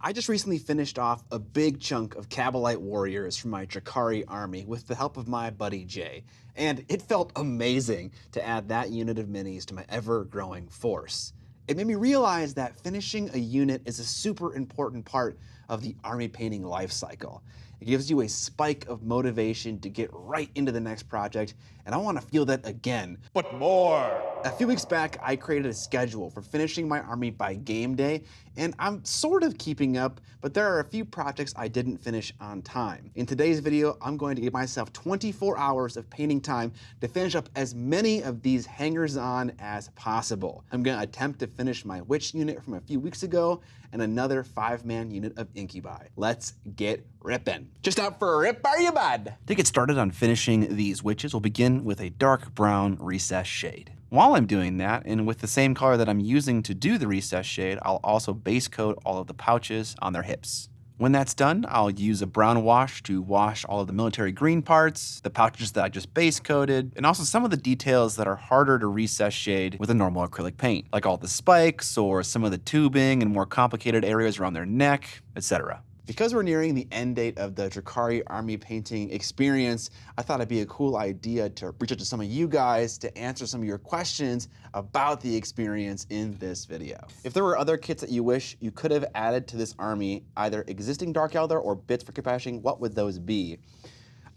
I just recently finished off a big chunk of Cabalite warriors from my Drakari army with the help of my buddy Jay, and it felt amazing to add that unit of minis to my ever-growing force. It made me realize that finishing a unit is a super important part of the army painting life cycle. It gives you a spike of motivation to get right into the next project, and I want to feel that again, but more. A few weeks back, I created a schedule for finishing my army by game day, and I'm sort of keeping up, but there are a few projects I didn't finish on time. In today's video, I'm going to give myself 24 hours of painting time to finish up as many of these hangers-on as possible. I'm going to attempt to finish my witch unit from a few weeks ago and another 5-man unit of incubi. Let's get ripping. Just out for a rip, are you, bud? To get started on finishing these witches, we'll begin with a dark brown recessed shade. While I'm doing that, and with the same color that I'm using to do the recessed shade, I'll also base coat all of the pouches on their hips. When that's done, I'll use a brown wash to wash all of the military green parts, the pouches that I just base coated, and also some of the details that are harder to recess shade with a normal acrylic paint, like all the spikes or some of the tubing and more complicated areas around their neck, etc. Because we're nearing the end date of the Drakari army painting experience, I thought it'd be a cool idea to reach out to some of you guys to answer some of your questions about the experience in this video. If there were other kits that you wish you could have added to this army, either existing Dark Eldar or bits for capashing, what would those be?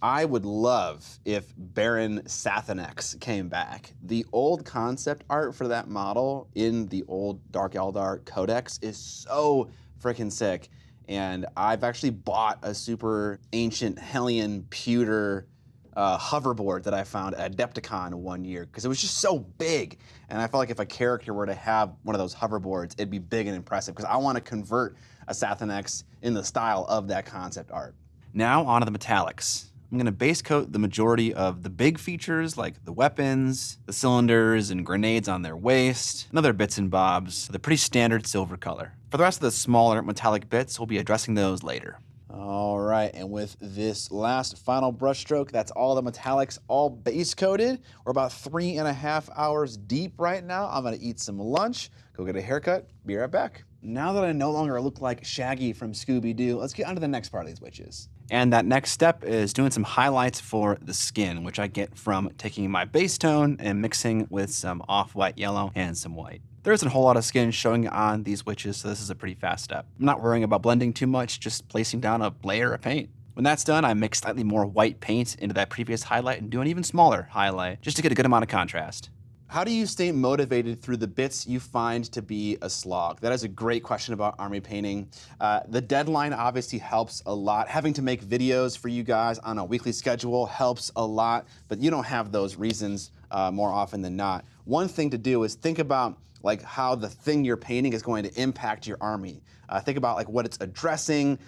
I would love if Baron Sathanex came back. The old concept art for that model in the old Dark Eldar Codex is so freaking sick. And I've actually bought a super ancient Hellion pewter hoverboard that I found at Adepticon one year because it was just so big. And I felt like if a character were to have one of those hoverboards, it'd be big and impressive because I want to convert a Sathanex in the style of that concept art. Now on to the metallics. I'm going to base coat the majority of the big features like the weapons, the cylinders and grenades on their waist, and other bits and bobs with a pretty standard silver color. For the rest of the smaller metallic bits, we'll be addressing those later. All right, and with this last final brush stroke, that's all the metallics all base coated. We're about 3.5 hours deep right now. I'm gonna eat some lunch, go get a haircut, be right back. Now that I no longer look like Shaggy from Scooby-Doo, let's get on to the next part of these witches. And that next step is doing some highlights for the skin, which I get from taking my base tone and mixing with some off-white yellow and some white. There isn't a whole lot of skin showing on these witches, so this is a pretty fast step. I'm not worrying about blending too much, just placing down a layer of paint. When that's done, I mix slightly more white paint into that previous highlight and do an even smaller highlight, just to get a good amount of contrast. How do you stay motivated through the bits you find to be a slog? That is a great question about army painting. The deadline obviously helps a lot. Having to make videos for you guys on a weekly schedule helps a lot, but you don't have those reasons more often than not. One thing to do is think about like how the thing you're painting is going to impact your army. Think about like what it's addressing.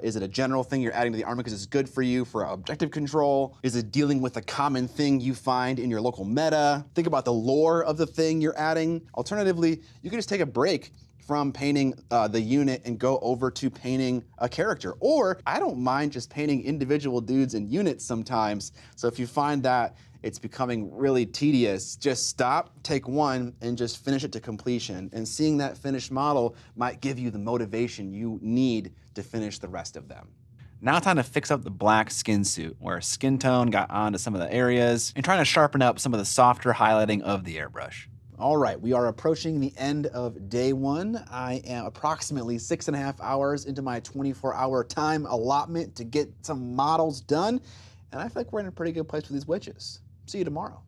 Is it a general thing you're adding to the army because it's good for you for objective control? Is it dealing with a common thing you find in your local meta? Think about the lore of the thing you're adding. Alternatively, you can just take a break from painting the unit and go over to painting a character. Or I don't mind just painting individual dudes and units sometimes. So if you find that it's becoming really tedious, just stop, take one, and just finish it to completion. And seeing that finished model might give you the motivation you need to finish the rest of them. Now time to fix up the black skin suit, where skin tone got onto some of the areas, and trying to sharpen up some of the softer highlighting of the airbrush. All right, we are approaching the end of day one. I am approximately 6.5 hours into my 24-hour time allotment to get some models done, and I feel like we're in a pretty good place with these witches. See you tomorrow.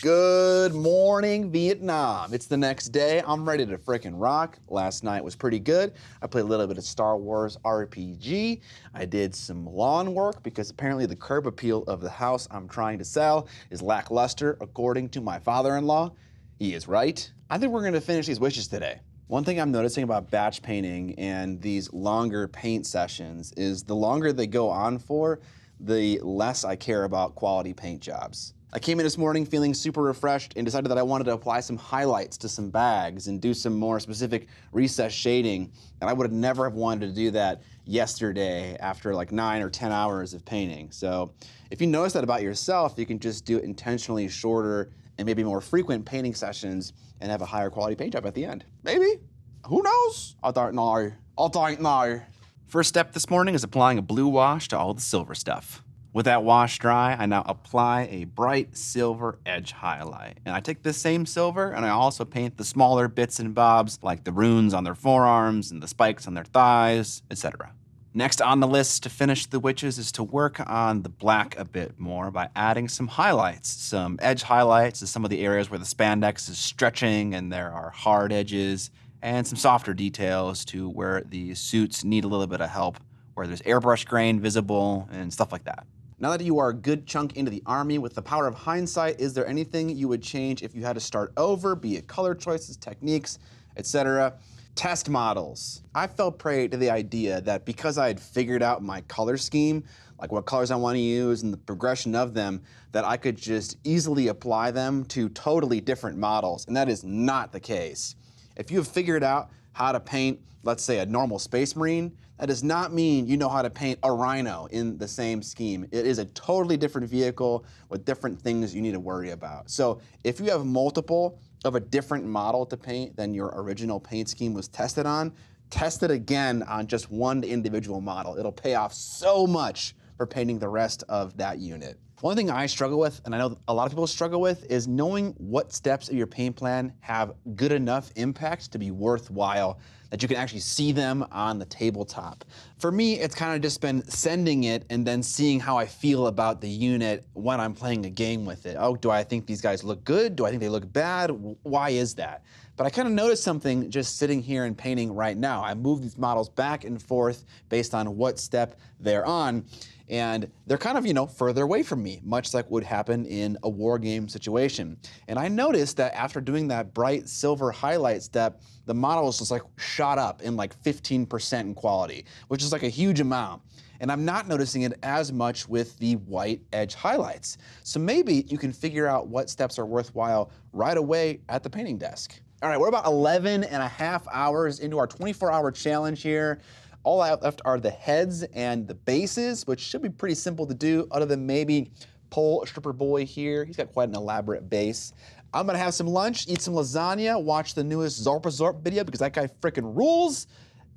Good morning, Vietnam. It's the next day. I'm ready to frickin' rock. Last night was pretty good. I played a little bit of Star Wars RPG. I did some lawn work because apparently the curb appeal of the house I'm trying to sell is lackluster, according to my father-in-law. He is right. I think we're gonna finish these witches today. One thing I'm noticing about batch painting and these longer paint sessions is the longer they go on for, the less I care about quality paint jobs. I came in this morning feeling super refreshed and decided that I wanted to apply some highlights to some bags and do some more specific recess shading. And I would never have wanted to do that yesterday after like 9 or 10 hours of painting. So if you notice that about yourself, you can just do intentionally shorter and maybe more frequent painting sessions and have a higher quality paint job at the end. Maybe. Who knows? I thought, no, I don't know. First step this morning is applying a blue wash to all the silver stuff. With that wash dry, I now apply a bright silver edge highlight. And I take this same silver and I also paint the smaller bits and bobs like the runes on their forearms and the spikes on their thighs, etc. Next on the list to finish the witches is to work on the black a bit more by adding some highlights. Some edge highlights to some of the areas where the spandex is stretching and there are hard edges, and some softer details to where the suits need a little bit of help, where there's airbrush grain visible and stuff like that. Now that you are a good chunk into the army with the power of hindsight, is there anything you would change if you had to start over, be it color choices, techniques, etc.? Test models. I fell prey to the idea that because I had figured out my color scheme, like what colors I want to use and the progression of them, that I could just easily apply them to totally different models, and that is not the case. If you have figured out how to paint, let's say, a normal Space Marine, that does not mean you know how to paint a Rhino in the same scheme. It is a totally different vehicle with different things you need to worry about. So if you have multiple of a different model to paint than your original paint scheme was tested on, test it again on just one individual model. It'll pay off so much for painting the rest of that unit. One thing I struggle with, and I know a lot of people struggle with, is knowing what steps of your paint plan have good enough impact to be worthwhile, that you can actually see them on the tabletop. For me, it's kind of just been sending it and then seeing how I feel about the unit when I'm playing a game with it. Oh, do I think these guys look good? Do I think they look bad? Why is that? But I kind of noticed something just sitting here and painting right now. I move these models back and forth based on what step they're on, and they're kind of, further away from me, much like would happen in a war game situation. And I noticed that after doing that bright silver highlight step, the models just like shot up in like 15% in quality, which is like a huge amount. And I'm not noticing it as much with the white edge highlights. So maybe you can figure out what steps are worthwhile right away at the painting desk. All right, we're about 11 and a half hours into our 24-hour challenge here. All I have left are the heads and the bases, which should be pretty simple to do, other than maybe Pole Stripper Boy here. He's got quite an elaborate base. I'm gonna have some lunch, eat some lasagna, watch the newest Zorpa Zorp video because that guy frickin' rules,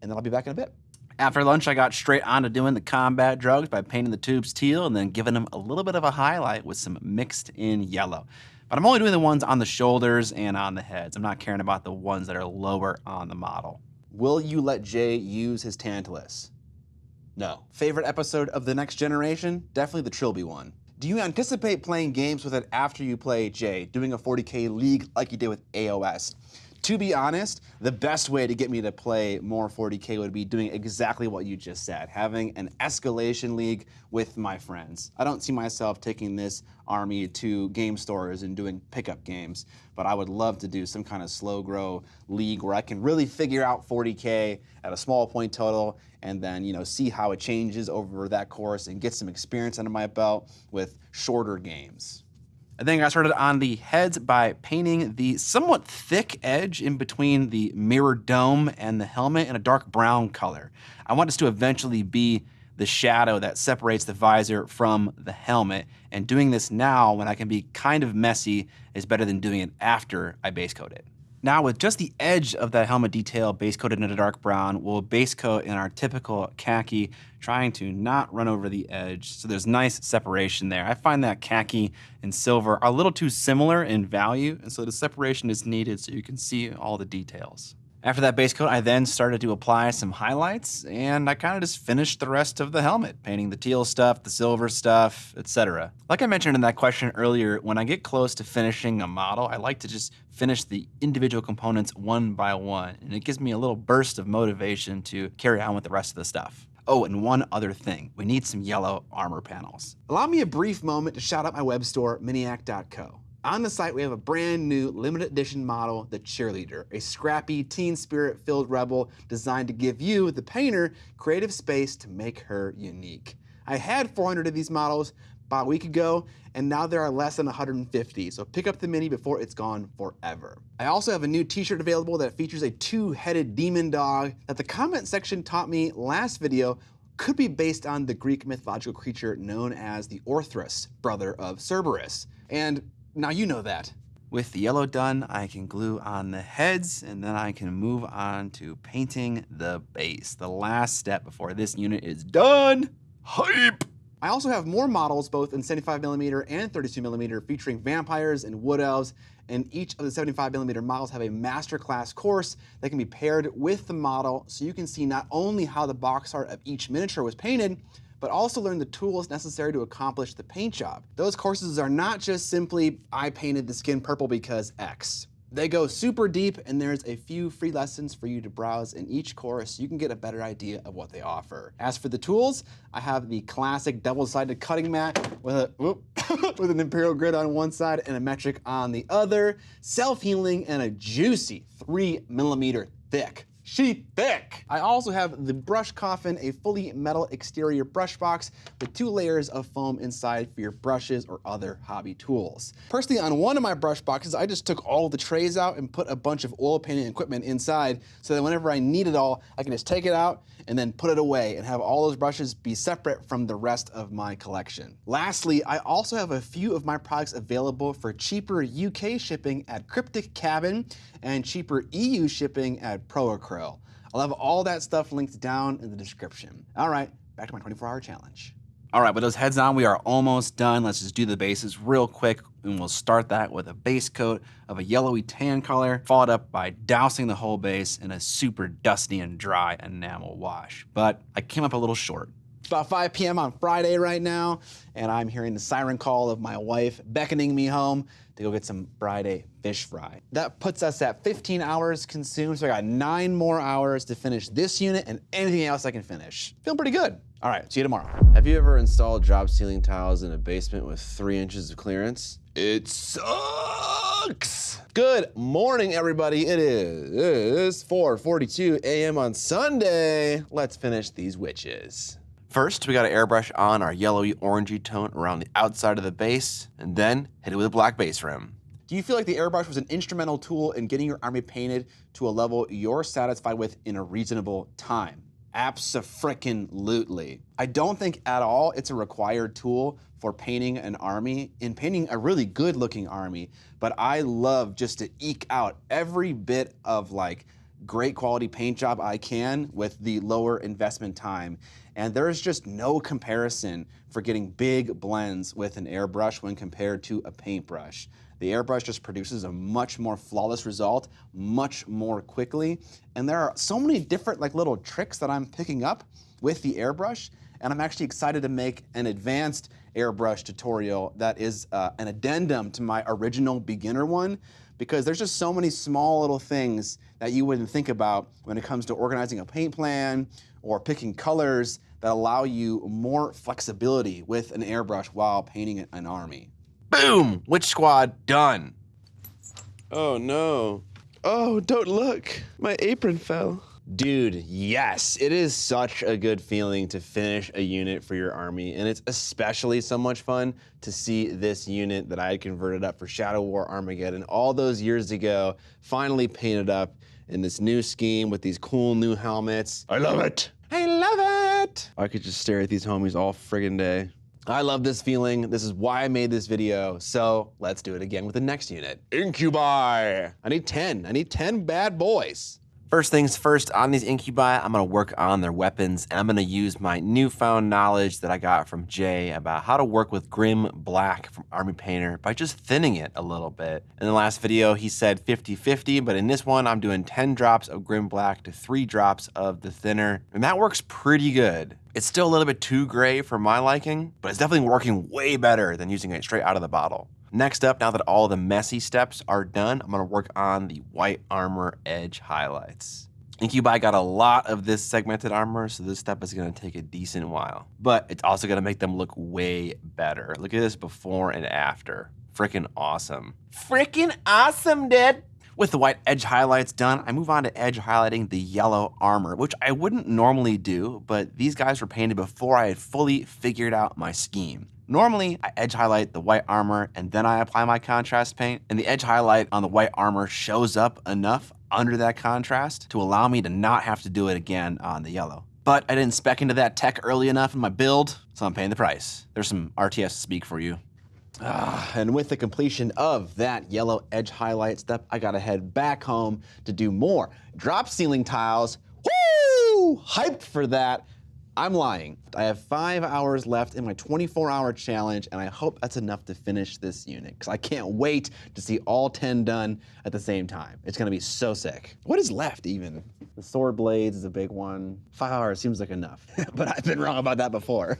and then I'll be back in a bit. After lunch, I got straight on to doing the combat drugs by painting the tubes teal and then giving them a little bit of a highlight with some mixed in yellow. But I'm only doing the ones on the shoulders and on the heads. I'm not caring about the ones that are lower on the model. Will you let Jay use his Tantalus? No. Favorite episode of The Next Generation? Definitely the Trilby one. Do you anticipate playing games with it after you play Jay, doing a 40K league like you did with AOS? To be honest, the best way to get me to play more 40K would be doing exactly what you just said, having an escalation league with my friends. I don't see myself taking this army to game stores and doing pickup games, but I would love to do some kind of slow grow league where I can really figure out 40K at a small point total and then, see how it changes over that course and get some experience under my belt with shorter games. I think I started on the heads by painting the somewhat thick edge in between the mirror dome and the helmet in a dark brown color. I want this to eventually be the shadow that separates the visor from the helmet, and doing this now when I can be kind of messy is better than doing it after I base coat it. Now with just the edge of that helmet detail base coated in a dark brown, we'll base coat in our typical khaki, trying to not run over the edge, so there's nice separation there. I find that khaki and silver are a little too similar in value, and so the separation is needed so you can see all the details. After that base coat, I then started to apply some highlights, and I kind of just finished the rest of the helmet, painting the teal stuff, the silver stuff, etc. Like I mentioned in that question earlier, when I get close to finishing a model, I like to just finish the individual components one by one, and it gives me a little burst of motivation to carry on with the rest of the stuff. Oh, and one other thing, we need some yellow armor panels. Allow me a brief moment to shout out my web store, Miniac.co. On the site, we have a brand new limited edition model, the Cheerleader, a scrappy, teen spirit-filled rebel designed to give you, the painter, creative space to make her unique. I had 400 of these models about a week ago, and now there are less than 150, so pick up the Mini before it's gone forever. I also have a new t-shirt available that features a two-headed demon dog that the comment section taught me last video could be based on the Greek mythological creature known as the Orthrus, brother of Cerberus. And now you know that. With the yellow done, I can glue on the heads, and then I can move on to painting the base. The last step before this unit is done. Hype! I also have more models, both in 75mm and 32mm, featuring vampires and wood elves, and each of the 75mm models have a masterclass course that can be paired with the model, so you can see not only how the box art of each miniature was painted, but also learn the tools necessary to accomplish the paint job. Those courses are not just simply, I painted the skin purple because X. They go super deep, and there's a few free lessons for you to browse in each course so you can get a better idea of what they offer. As for the tools, I have the classic double-sided cutting mat with a with an imperial grid on one side and a metric on the other, self-healing, and a juicy 3mm thick. She thick! I also have the brush coffin, a fully metal exterior brush box with 2 layers of foam inside for your brushes or other hobby tools. Personally, on one of my brush boxes, I just took all the trays out and put a bunch of oil painting equipment inside so that whenever I need it all, I can just take it out and then put it away and have all those brushes be separate from the rest of my collection. Lastly, I also have a few of my products available for cheaper UK shipping at Cryptic Cabin and cheaper EU shipping at Proacryl. I'll have all that stuff linked down in the description. All right, back to my 24-hour challenge. All right, with those heads on, we are almost done. Let's just do the bases real quick, and we'll start that with a base coat of a yellowy tan color, followed up by dousing the whole base in a super dusty and dry enamel wash. But I came up a little short. It's about 5 p.m. on Friday right now, and I'm hearing the siren call of my wife beckoning me home to go get some Friday fish fry. That puts us at 15 hours consumed, so I got 9 more hours to finish this unit and anything else I can finish. Feeling pretty good. All right, see you tomorrow. Have you ever installed drop ceiling tiles in a basement with 3 inches of clearance? It sucks! Good morning, everybody. It is 4:42 a.m. on Sunday. Let's finish these witches. First, we got to airbrush on our yellowy orangey tone around the outside of the base, and then hit it with a black base rim. Do you feel like the airbrush was an instrumental tool in getting your army painted to a level you're satisfied with in a reasonable time? Abso-frickin-lutely. I don't think at all it's a required tool for painting an army, in painting a really good looking army, but I love just to eke out every bit of like great quality paint job I can with the lower investment time. And there's just no comparison for getting big blends with an airbrush when compared to a paintbrush. The airbrush just produces a much more flawless result, much more quickly. And there are so many different like little tricks that I'm picking up with the airbrush. And I'm actually excited to make an advanced airbrush tutorial that is an addendum to my original beginner one, because there's just so many small little things that you wouldn't think about when it comes to organizing a paint plan or picking colors that allow you more flexibility with an airbrush while painting an army. Boom! Witch squad done. Oh no. Oh, don't look. My apron fell. Dude, yes, it is such a good feeling to finish a unit for your army, and it's especially so much fun to see this unit that I had converted up for Shadow War Armageddon all those years ago finally painted up in this new scheme with these cool new helmets. I love it. I love it. I could just stare at these homies all friggin' day. I love this feeling. This is why I made this video. So let's do it again with the next unit. Incubi. I need 10. I need 10 bad boys. First things first, on these incubi, I'm gonna work on their weapons, and I'm gonna use my newfound knowledge that I got from Jay about how to work with Grim Black from Army Painter by just thinning it a little bit. In the last video, he said 50-50, but in this one, I'm doing 10 drops of Grim Black to 3 drops of the thinner, and that works pretty good. It's still a little bit too gray for my liking, but it's definitely working way better than using it straight out of the bottle. Next up, now that all the messy steps are done, I'm gonna work on the white armor edge highlights. Incubi got a lot of this segmented armor, so this step is gonna take a decent while. But it's also gonna make them look way better. Look at this before and after. Frickin' awesome. Frickin' awesome, dude! With the white edge highlights done, I move on to edge highlighting the yellow armor, which I wouldn't normally do, but these guys were painted before I had fully figured out my scheme. Normally, I edge highlight the white armor and then I apply my contrast paint, and the edge highlight on the white armor shows up enough under that contrast to allow me to not have to do it again on the yellow. But I didn't spec into that tech early enough in my build, so I'm paying the price. There's some RTS speak for you. And with the completion of that yellow edge highlight step, I gotta head back home to do more drop ceiling tiles. Woo! Hyped for that. I'm lying. I have 5 hours left in my 24-hour challenge, and I hope that's enough to finish this unit, because I can't wait to see all 10 done at the same time. It's gonna be so sick. What is left even? The sword blades is a big one. 5 hours seems like enough, but I've been wrong about that before.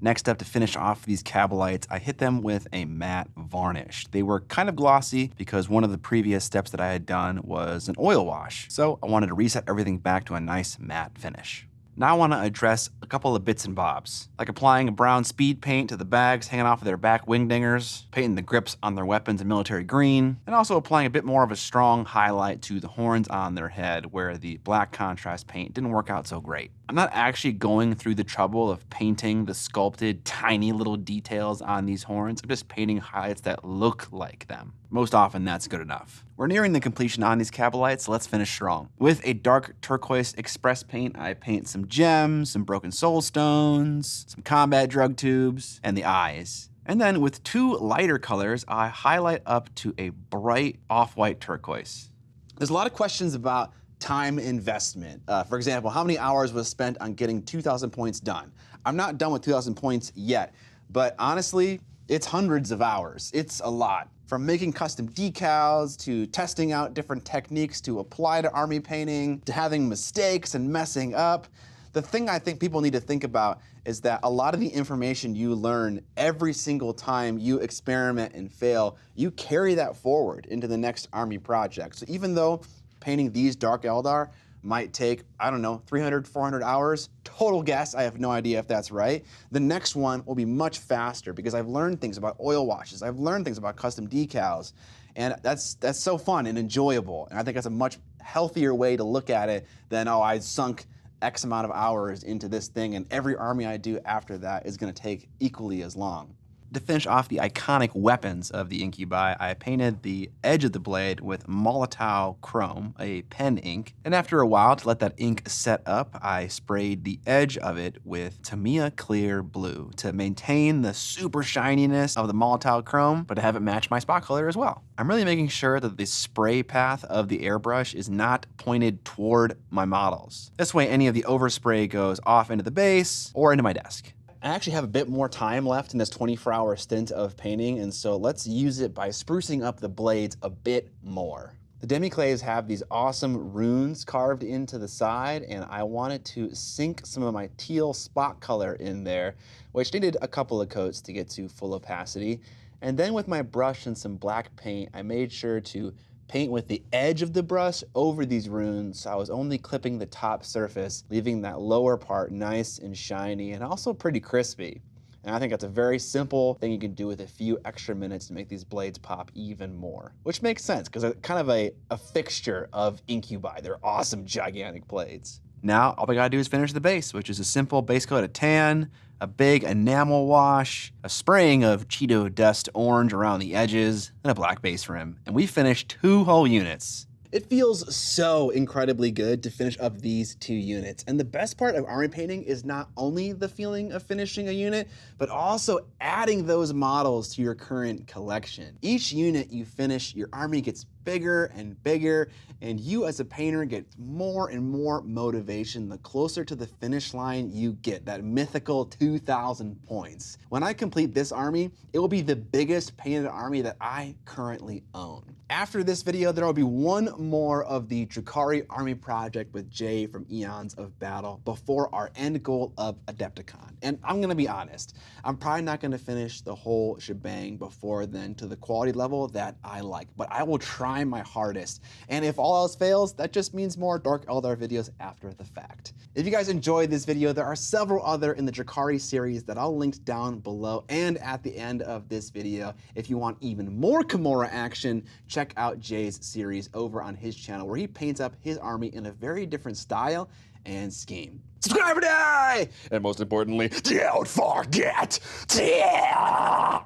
Next up, to finish off these Cabalites, I hit them with a matte varnish. They were kind of glossy because one of the previous steps that I had done was an oil wash. So I wanted to reset everything back to a nice matte finish. Now I want to address a couple of bits and bobs, like applying a brown speed paint to the bags hanging off of their back wing dingers, painting the grips on their weapons in military green, and also applying a bit more of a strong highlight to the horns on their head where the black contrast paint didn't work out so great. I'm not actually going through the trouble of painting the sculpted tiny little details on these horns. I'm just painting highlights that look like them. Most often that's good enough. We're nearing the completion on these Cabalites, so let's finish strong. With a dark turquoise express paint, I paint some gems, some broken soul stones, some combat drug tubes, and the eyes. And then with two lighter colors, I highlight up to a bright off-white turquoise. There's a lot of questions about time investment. For example, how many hours was spent on getting 2,000 points done? I'm not done with 2,000 points yet, but honestly, it's hundreds of hours. It's a lot. From making custom decals, to testing out different techniques to apply to army painting, to having mistakes and messing up. The thing I think people need to think about is that a lot of the information you learn every single time you experiment and fail, you carry that forward into the next army project. So even though painting these Dark Eldar might take, I don't know, 300, 400 hours, total guess, I have no idea if that's right. The next one will be much faster because I've learned things about oil washes, I've learned things about custom decals, and that's so fun and enjoyable. And I think that's a much healthier way to look at it than, oh, I sunk X amount of hours into this thing and every army I do after that is gonna take equally as long. To finish off the iconic weapons of the Incubi, I painted the edge of the blade with Molotov Chrome, a pen ink. And after a while, to let that ink set up, I sprayed the edge of it with Tamiya Clear Blue to maintain the super shininess of the Molotov Chrome, but to have it match my spot color as well. I'm really making sure that the spray path of the airbrush is not pointed toward my models. This way, any of the overspray goes off into the base or into my desk. I actually have a bit more time left in this 24-hour stint of painting, and so let's use it by sprucing up the blades a bit more. The demi-clays have these awesome runes carved into the side, and I wanted to sink some of my teal spot color in there, which needed a couple of coats to get to full opacity. And then with my brush and some black paint, I made sure to paint with the edge of the brush over these runes, so I was only clipping the top surface, leaving that lower part nice and shiny and also pretty crispy. And I think that's a very simple thing you can do with a few extra minutes to make these blades pop even more. Which makes sense, because they're kind of a fixture of Incubi. They're awesome, gigantic blades. Now, all we gotta do is finish the base, which is a simple base coat of tan, a big enamel wash, a spraying of Cheeto Dust orange around the edges, and a black base rim. And we finished 2 whole units. It feels so incredibly good to finish up these 2 units. And the best part of army painting is not only the feeling of finishing a unit, but also adding those models to your current collection. Each unit you finish, your army gets bigger and bigger, and you as a painter get more and more motivation the closer to the finish line you get, that mythical 2,000 points. When I complete this army, it will be the biggest painted army that I currently own. After this video, there will be one more of the Drukhari army project with Jay from Eons of Battle before our end goal of Adepticon. And I'm gonna be honest, I'm probably not gonna finish the whole shebang before then to the quality level that I like, but I will try my hardest. And if all else fails, that just means more Dark Eldar videos after the fact. If you guys enjoyed this video, there are several other in the Drukhari series that I'll link down below and at the end of this video. If you want even more Kimura action, check out Jay's series over on his channel where he paints up his army in a very different style and scheme. Subscribe or die! And most importantly, don't forget to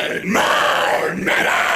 paint more metal!